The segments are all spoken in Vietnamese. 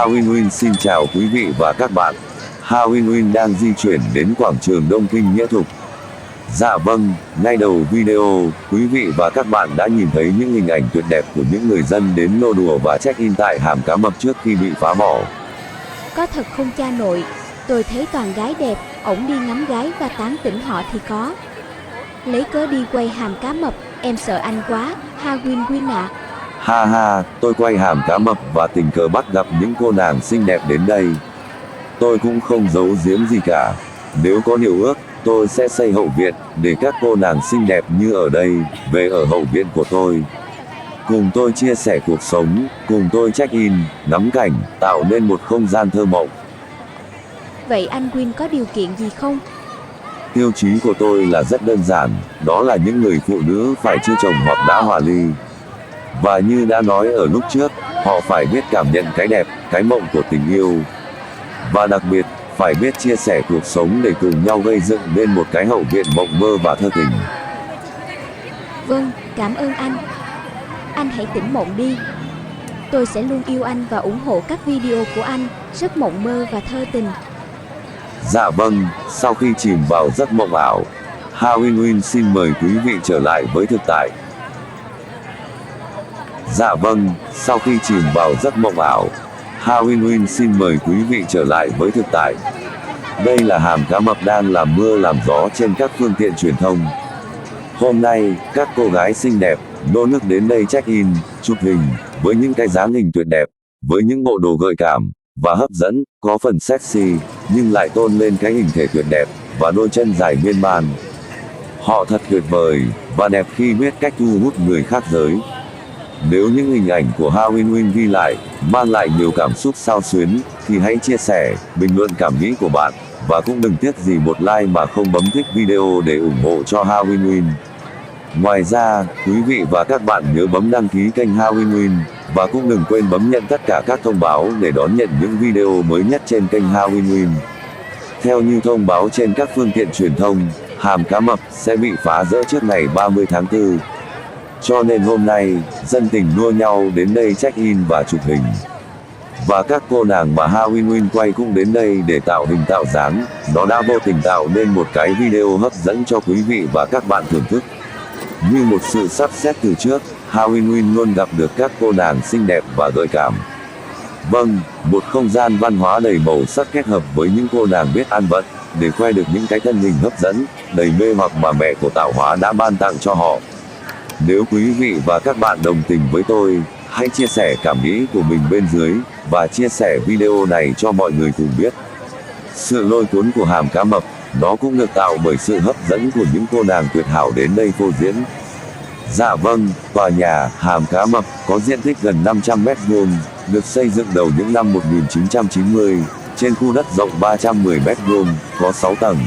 Halloween xin chào quý vị và các bạn. Halloween đang di chuyển đến quảng trường Đông Kinh Nghĩa Thục. Dạ vâng, ngay đầu video, quý vị và các bạn đã nhìn thấy những hình ảnh tuyệt đẹp của những người dân đến nô đùa và check-in tại hàm cá mập trước khi bị phá bỏ. Có thật không cha nội? Tôi thấy toàn gái đẹp, ổng đi ngắm gái và tán tỉnh họ thì có. Lấy cớ đi quay hàm cá mập, em sợ anh quá, Halloween ạ. Ha ha, tôi quay hàm cá mập và tình cờ bắt gặp những cô nàng xinh đẹp đến đây. Tôi cũng không giấu giếm gì cả. Nếu có điều ước, tôi sẽ xây hậu viện để các cô nàng xinh đẹp như ở đây về ở hậu viện của tôi. Cùng tôi chia sẻ cuộc sống, cùng tôi check-in, ngắm cảnh, tạo nên một không gian thơ mộng. Vậy anh Win có điều kiện gì không? Tiêu chí của tôi là rất đơn giản, đó là những người phụ nữ phải chưa chồng hoặc đã hòa ly. Và như đã nói ở lúc trước, họ phải biết cảm nhận cái đẹp, cái mộng của tình yêu. Và đặc biệt, phải biết chia sẻ cuộc sống để cùng nhau gây dựng nên một cái hậu viện mộng mơ và thơ tình. Vâng, cảm ơn anh. Anh hãy tỉnh mộng đi. Tôi sẽ luôn yêu anh và ủng hộ các video của anh, rất mộng mơ và thơ tình. Dạ vâng, sau khi chìm vào giấc mộng ảo, Halloween xin mời quý vị trở lại với thực tại. Dạ vâng, sau khi chìm vào giấc mộng ảo, Halloween xin mời quý vị trở lại với thực tại. Đây là hàm cá mập đang làm mưa làm gió trên các phương tiện truyền thông. Hôm nay, các cô gái xinh đẹp, nô nức đến đây check-in, chụp hình, với những cái dáng hình tuyệt đẹp, với những bộ đồ gợi cảm, và hấp dẫn, có phần sexy, nhưng lại tôn lên cái hình thể tuyệt đẹp, và đôi chân dài miên man. Họ thật tuyệt vời, và đẹp khi biết cách thu hút người khác giới. Nếu những hình ảnh của Halloween ghi lại, mang lại nhiều cảm xúc xao xuyến, thì hãy chia sẻ, bình luận cảm nghĩ của bạn, và cũng đừng tiếc gì một like mà không bấm thích video để ủng hộ cho Halloween. Ngoài ra, quý vị và các bạn nhớ bấm đăng ký kênh Halloween, và cũng đừng quên bấm nhận tất cả các thông báo để đón nhận những video mới nhất trên kênh Halloween. Theo như thông báo trên các phương tiện truyền thông, hàm cá mập sẽ bị phá rỡ trước ngày 30 tháng 4. Cho nên hôm nay, dân tình đua nhau đến đây check-in và chụp hình. Và các cô nàng mà Halloween quay cũng đến đây để tạo hình tạo dáng, nó đã vô tình tạo nên một cái video hấp dẫn cho quý vị và các bạn thưởng thức. Như một sự sắp xếp từ trước, Halloween luôn gặp được các cô nàng xinh đẹp và gợi cảm. Vâng, một không gian văn hóa đầy màu sắc kết hợp với những cô nàng biết ăn vận, để khoe được những cái thân hình hấp dẫn, đầy mê hoặc mà mẹ của tạo hóa đã ban tặng cho họ. Nếu quý vị và các bạn đồng tình với tôi, hãy chia sẻ cảm nghĩ của mình bên dưới, và chia sẻ video này cho mọi người cùng biết. Sự lôi cuốn của hàm cá mập, nó cũng được tạo bởi sự hấp dẫn của những cô nàng tuyệt hảo đến đây phô diễn. Dạ vâng, tòa nhà hàm cá mập có diện tích gần 500 m², được xây dựng đầu những năm 1990, trên khu đất rộng 310 m², có 6 tầng.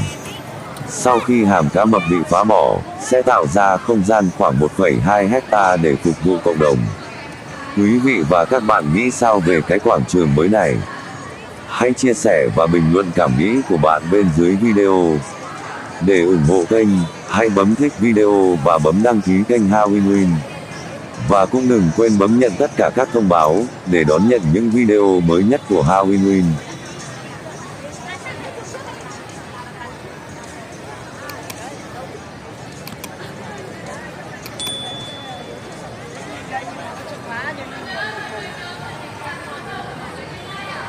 Sau khi hàm cá mập bị phá bỏ, sẽ tạo ra không gian khoảng 1,2 hecta để phục vụ cộng đồng. Quý vị và các bạn nghĩ sao về cái quảng trường mới này? Hãy chia sẻ và bình luận cảm nghĩ của bạn bên dưới video. Để ủng hộ kênh, hãy bấm thích video và bấm đăng ký kênh Halloween. Và cũng đừng quên bấm nhận tất cả các thông báo, để đón nhận những video mới nhất của Halloween.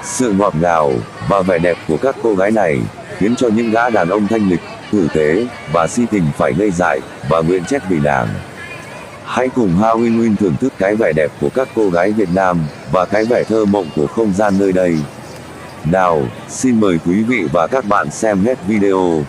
Sự ngọt ngào và vẻ đẹp của các cô gái này khiến cho những gã đàn ông thanh lịch, tử tế và si tình phải ngây dại và nguyện chết vì nàng. Hãy cùng Halloween thưởng thức cái vẻ đẹp của các cô gái Việt Nam và cái vẻ thơ mộng của không gian nơi đây. Nào, xin mời quý vị và các bạn xem hết video.